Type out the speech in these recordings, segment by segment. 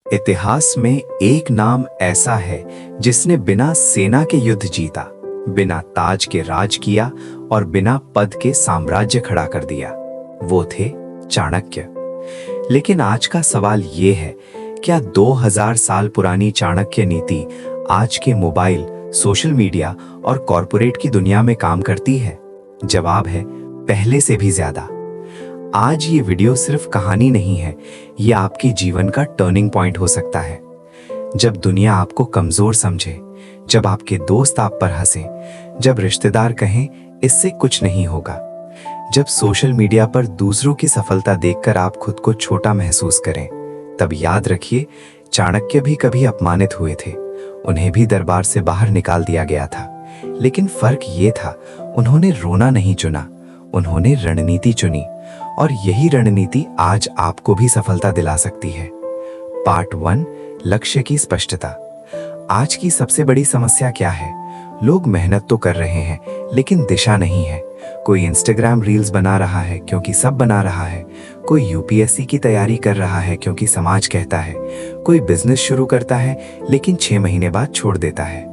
इतिहास में एक नाम ऐसा है जिसने बिना सेना के युद्ध जीता, बिना ताज के राज किया और बिना पद के साम्राज्य खड़ा कर दिया। वो थे चाणक्य। लेकिन आज का सवाल ये है, क्या 2000 साल पुरानी चाणक्य नीति आज के मोबाइल, सोशल मीडिया और कॉरपोरेट की दुनिया में काम करती है? जवाब है पहले से भी ज्यादा। आज ये वीडियो सिर्फ कहानी नहीं है, ये आपके जीवन का टर्निंग पॉइंट हो सकता है। जब दुनिया आपको कमजोर समझे, जब आपके दोस्त आप पर हंसे, जब रिश्तेदार कहें इससे कुछ नहीं होगा, जब सोशल मीडिया पर दूसरों की सफलता देखकर आप खुद को छोटा महसूस करें, तब याद रखिए चाणक्य भी कभी अपमानित हुए थे। उन्हें भी दरबार से बाहर निकाल दिया गया था। लेकिन फर्क ये था, उन्होंने रोना नहीं चुना, उन्होंने रणनीति चुनी। और यही रणनीति आज आपको भी सफलता दिला सकती है। पार्ट 1, लक्ष्य की स्पष्टता। आज की सबसे बड़ी समस्या क्या है? लोग मेहनत तो कर रहे हैं, लेकिन दिशा नहीं है। कोई इंस्टाग्राम रील्स बना रहा है क्योंकि सब बना रहा है, कोई यूपीएससी की तैयारी कर रहा है क्योंकि समाज कहता है, कोई बिजनेस शुरू करता है लेकिन 6 महीने बाद छोड़ देता है।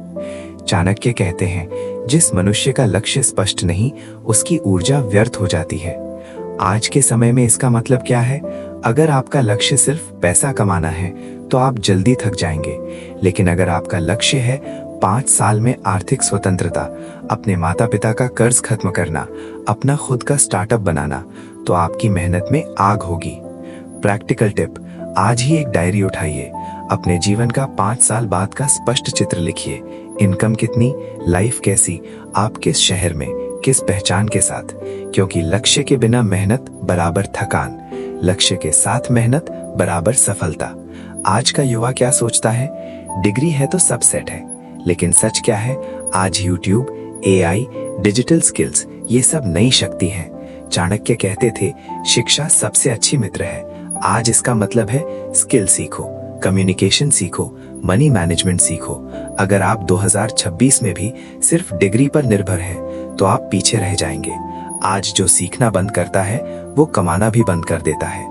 चाणक्य कहते हैं, जिस मनुष्य का लक्ष्य स्पष्ट नहीं, उसकी ऊर्जा व्यर्थ हो जाती है। आज के समय में इसका मतलब क्या है? अगर आपका लक्ष्य सिर्फ पैसा कमाना है तो आप जल्दी थक जाएंगे। लेकिन अगर आपका लक्ष्य है 5 साल में आर्थिक स्वतंत्रता, अपने माता पिता का कर्ज खत्म करना, अपना खुद का स्टार्टअप बनाना, तो आपकी मेहनत में आग होगी। प्रैक्टिकल टिप, आज ही एक डायरी उठाइए, अपने जीवन का 5 साल बाद का स्पष्ट चित्र लिखिए। इनकम कितनी, लाइफ कैसी, आप किस शहर में, किस पहचान के साथ। क्योंकि लक्ष्य के बिना मेहनत बराबर थकान, लक्ष्य के साथ मेहनत बराबर सफलता। आज का युवा क्या सोचता है? डिग्री है तो सब सेट है। लेकिन सच क्या है? आज यूट्यूब, एआई, डिजिटल स्किल्स, ये सब नई शक्ति है। चाणक्य कहते थे, शिक्षा सबसे अच्छी मित्र है। आज इसका मतलब है स्किल सीखो, कम्युनिकेशन सीखो, मनी मैनेजमेंट सीखो। अगर आप 2026 में भी सिर्फ डिग्री पर निर्भर हैं, तो आप पीछे रह जाएंगे। आज जो सीखना बंद करता है, वो कमाना भी बंद कर देता है।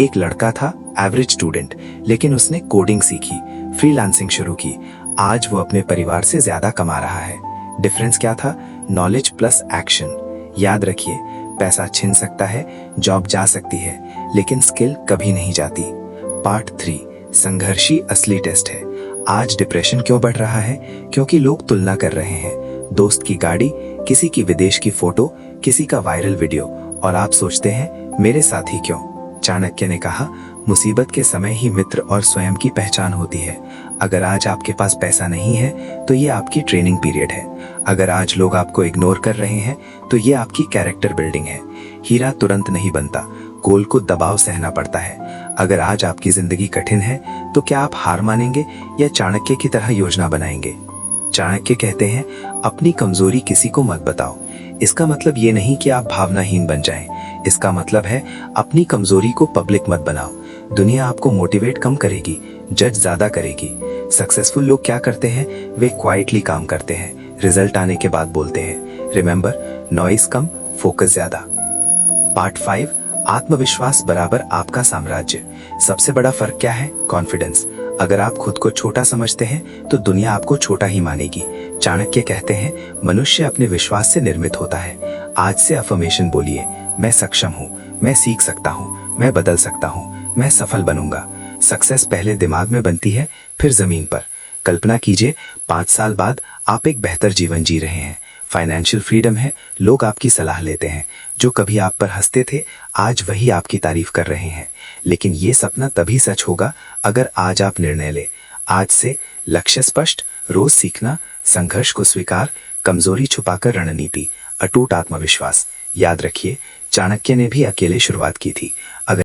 एक लड़का था एवरेज स्टूडेंट, लेकिन उसने कोडिंग सीखी, फ्रीलांसिंग शुरू की। आज वो अपने परिवार से ज्यादा कमा रहा है। डिफरेंस क्या था? Knowledge plus action. याद रखिए, पैसा छिन सकता है, जॉब जा सकती है, लेकिन स्किल कभी नहीं जाती। पार्ट 3, संघर्ष ही असली टेस्ट है। आज डिप्रेशन क्यों बढ़ रहा है? क्योंकि लोग तुलना कर रहे हैं। दोस्त की गाड़ी, किसी की विदेश की फोटो, किसी का वायरल वीडियो, और आप सोचते हैं मेरे साथ ही क्यों? चाणक्य ने कहा, मुसीबत के समय ही मित्र और स्वयं की पहचान होती है। अगर आज आपके पास पैसा नहीं है, तो ये आपकी ट्रेनिंग पीरियड है। अगर आज लोग आपको इग्नोर कर रहे हैं, तो ये आपकी कैरेक्टर बिल्डिंग है। हीरा तुरंत नहीं बनता, गोल को दबाव सहना पड़ता है। अगर आज आपकी जिंदगी कठिन है, तो क्या आप हार मानेंगे या चाणक्य की तरह योजना बनाएंगे? चाणक्य कहते हैं, अपनी कमजोरी किसी को मत बताओ। इसका मतलब ये नहीं कि आप भावनाहीन बन जाएं। इसका मतलब है अपनी कमजोरी को पब्लिक मत बनाओ। दुनिया आपको मोटिवेट कम करेगी, जज ज्यादा करेगी। सक्सेसफुल लोग क्या करते हैं? वे क्वाइटली काम करते हैं, रिजल्ट आने के बाद बोलते हैं। रिमेंबर, नॉइस कम, फोकस ज्यादा। पार्ट 5, आत्मविश्वास बराबर आपका साम्राज्य। सबसे बड़ा फर्क क्या है? कॉन्फिडेंस। अगर आप खुद को छोटा समझते हैं, तो दुनिया आपको छोटा ही मानेगी। चाणक्य कहते हैं, मनुष्य अपने विश्वास से निर्मित होता है। आज से अफर्मेशन बोलिए, मैं सक्षम हूँ, मैं सीख सकता हूँ, मैं बदल सकता हूँ, मैं सफल बनूंगा। सक्सेस पहले दिमाग में बनती है, फिर जमीन पर। कल्पना कीजिए, 5 साल बाद आप एक बेहतर जीवन जी रहे हैं, फाइनेंशियल फ्रीडम है, लोग आपकी सलाह लेते हैं। जो कभी आप पर हंसते थे, आज वही आपकी तारीफ कर रहे हैं। लेकिन ये सपना तभी सच होगा अगर आज आप निर्णय ले। आज से लक्ष्य स्पष्ट, रोज सीखना, संघर्ष को स्वीकार, कमजोरी छुपाकर रणनीति, अटूट आत्मविश्वास। याद रखिए, चाणक्य ने भी अकेले शुरुआत की थी। अगर